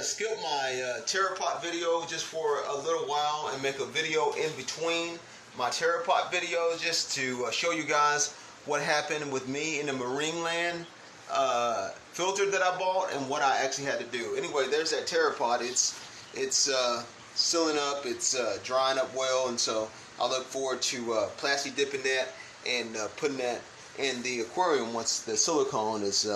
skip my TerraPot video just for a little while and make a video in between my TerraPot videos just to show you guys what happened with me in the Marineland filter that I bought and what I actually had to do. Anyway, there's that TerraPot. It's sealing up, it's drying up well, and so I look forward to plastic dipping that and putting that in the aquarium once the silicone is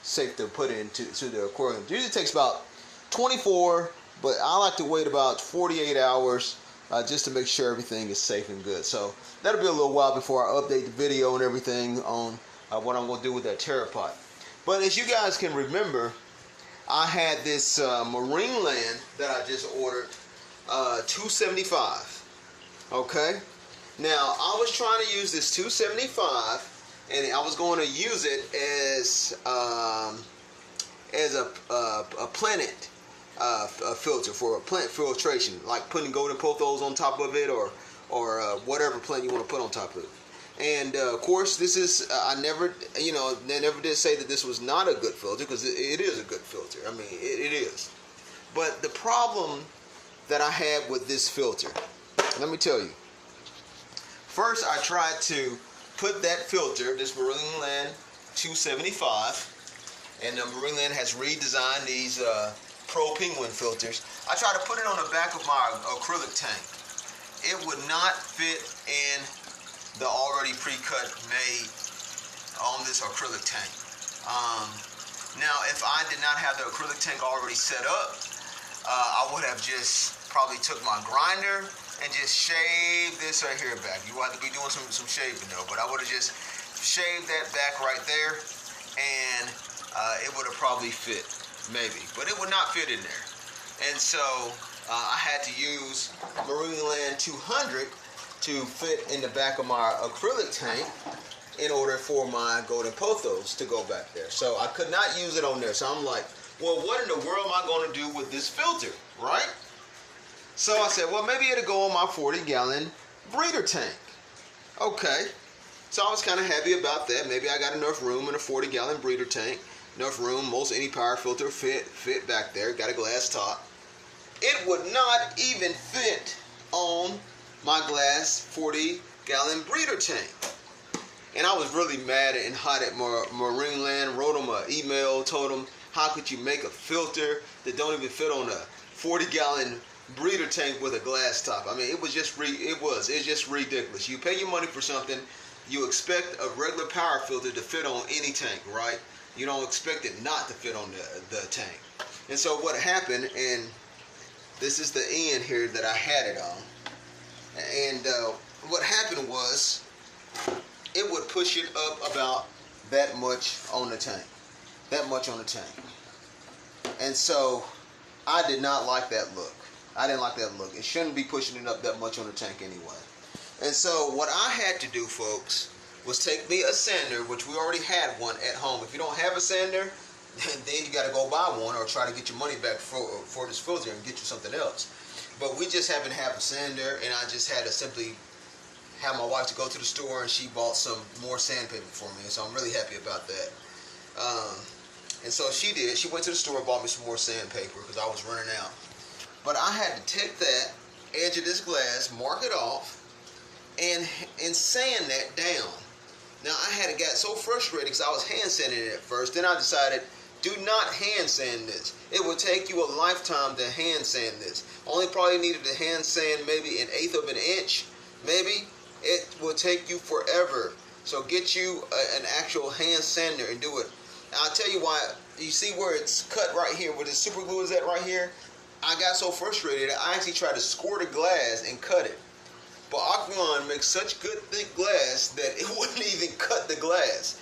safe to put into the aquarium. It usually takes about 24, but I like to wait about 48 hours just to make sure everything is safe and good. So that'll be a little while before I update the video and everything on what I'm going to do with that TerraPot. But as you guys can remember, I had this Marineland that I just ordered, $275. Okay, now I was trying to use this $275, and I was going to use it as a planet filter for a plant filtration, like putting golden pothos on top of it, or whatever plant you want to put on top of it. And of course, this is they never did say that this was not a good filter, because it is a good filter. I mean, it is. But the problem that I had with this filter, let me tell you. First, I tried to put that filter, this Marineland 275, and Marineland has redesigned these Pro Penguin filters. I tried to put it on the back of my acrylic tank. It would not fit in the already pre-cut made on this acrylic tank. Now, if I did not have the acrylic tank already set up, I would have just probably took my grinder and just shave this right here back. You have to be doing some shaving though, but I would have just shaved that back right there, and it would have probably fit, maybe, but it would not fit in there. And so I had to use Marineland 200 to fit in the back of my acrylic tank in order for my golden pothos to go back there. So I could not use it on there. So I'm like, well, what in the world am I going to do with this filter, right? So I said, well, maybe it'll go on my 40-gallon breeder tank. Okay. So I was kind of happy about that. Maybe I got enough room in a 40-gallon breeder tank. Enough room. Most any power filter fit back there. Got a glass top. It would not even fit on my glass 40-gallon breeder tank. And I was really mad and hot at Marineland. Wrote them an email, told them, how could you make a filter that don't even fit on a 40-gallon breeder tank with a glass top? I mean, it was just it's just ridiculous. You pay your money for something, you expect a regular power filter to fit on any tank, right? You don't expect it not to fit on the tank. And so what happened, and this is the end here that I had it on, and what happened was it would push it up about that much on the tank. That much on the tank. And so I did not like that look. I didn't like that look. It shouldn't be pushing it up that much on the tank anyway. And so what I had to do, folks, was take me a sander, which we already had one at home. If you don't have a sander, then you got to go buy one or try to get your money back for this filter and get you something else. But we just happen to have a sander, and I just had to simply have my wife to go to the store, and she bought some more sandpaper for me. And so I'm really happy about that. And so she did. She went to the store and bought me some more sandpaper because I was running out. But I had to take that edge of this glass, mark it off, and sand that down. Now I got so frustrated because I was hand sanding it at first. Then I decided, do not hand sand this. It will take you a lifetime to hand sand this. Only probably needed to hand sand maybe 1/8 of an inch. Maybe it will take you forever. So get you an actual hand sander and do it. I'll tell you why. You see where it's cut right here, where the super glue is at right here? I got so frustrated I actually tried to squirt a glass and cut it. But Aquilon makes such good thick glass that it wouldn't even cut the glass.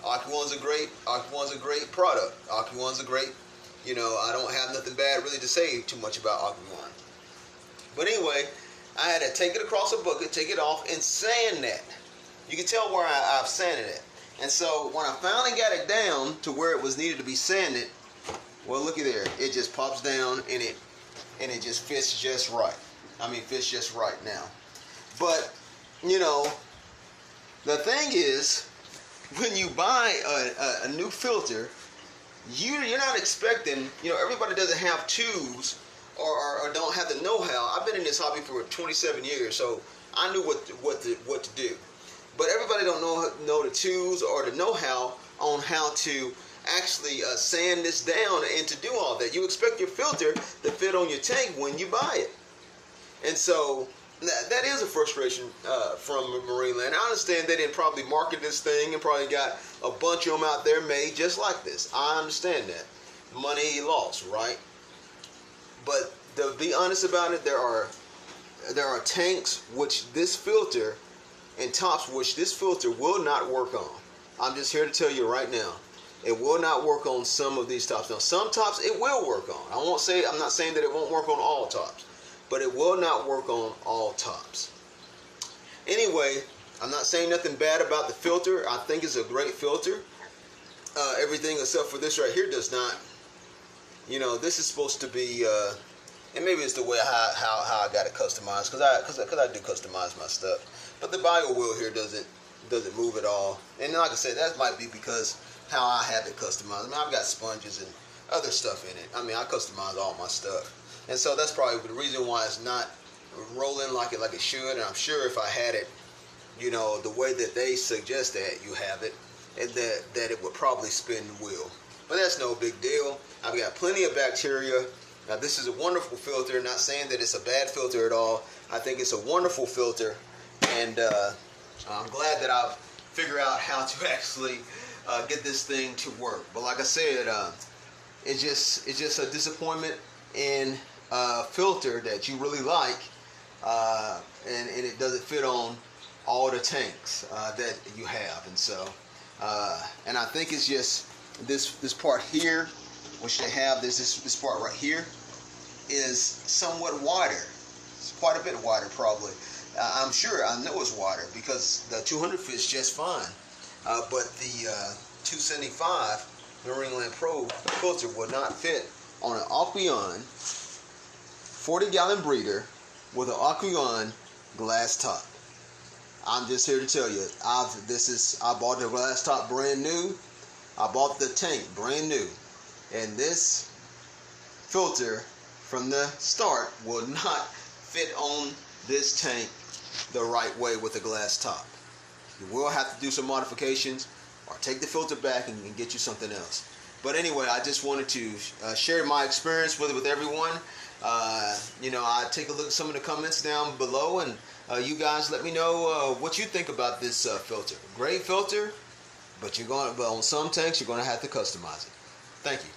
Aquilon's a great product. Aquilon's a great, I don't have nothing bad really to say too much about Aquilon. But anyway, I had to take it across a bucket, take it off, and sand that. You can tell where I've sanded it. And so when I finally got it down to where it was needed to be sanded, well, looky there. It just pops down and it just fits just right. I mean, fits just right now. But, the thing is, when you buy a new filter, you're not expecting, everybody doesn't have tools or don't have the know-how. I've been in this hobby for 27 years, so I knew what to do. But everybody don't know the tools or the know-how on how to actually sand this down and to do all that. You expect your filter to fit on your tank when you buy it. And so that is a frustration from Marineland. I understand they didn't probably market this thing and probably got a bunch of them out there made just like this. I understand that. Money lost, right? But to be honest about it, there are tanks which this filter and tops which this filter will not work on. I'm just here to tell you right now, it will not work on some of these tops. Now, some tops it will work on. I'm not saying that it won't work on all tops, but it will not work on all tops. Anyway, I'm not saying nothing bad about the filter. I think it's a great filter. Everything except for this right here does not. This is supposed to be, and maybe it's the way how I got it customized, because I do customize my stuff. But the bio wheel here doesn't move at all. And like I said, that might be because how I have it customized. I mean, I've got sponges and other stuff in it. I mean, I customize all my stuff. And so that's probably the reason why it's not rolling like it should. And I'm sure if I had it, the way that they suggest that you have it, and that it would probably spin the wheel. But that's no big deal. I've got plenty of bacteria. Now, this is a wonderful filter. Not saying that it's a bad filter at all. I think it's a wonderful filter. And I'm glad that I've figured out how to actually get this thing to work. But like I said, it's just a disappointment in a filter that you really like, and it doesn't fit on all the tanks that you have. And so, and I think it's just this part here, which they have this part right here, is somewhat wider. It's quite a bit wider, probably. I know it's wider because the 200 fits just fine, but the 275 Marineland Pro filter would not fit on an Aqueon 40-gallon breeder with an Aqueon glass top. I'm just here to tell you, I bought the glass top brand new. I bought the tank brand new, and this filter from the start will not fit on this tank the right way with a glass top. You will have to do some modifications or take the filter back and get you something else. But anyway, I just wanted to share my experience with everyone. I take a look at some of the comments down below, and you guys let me know what you think about this filter. Great filter, but on some tanks you're going to have to customize it. Thank you.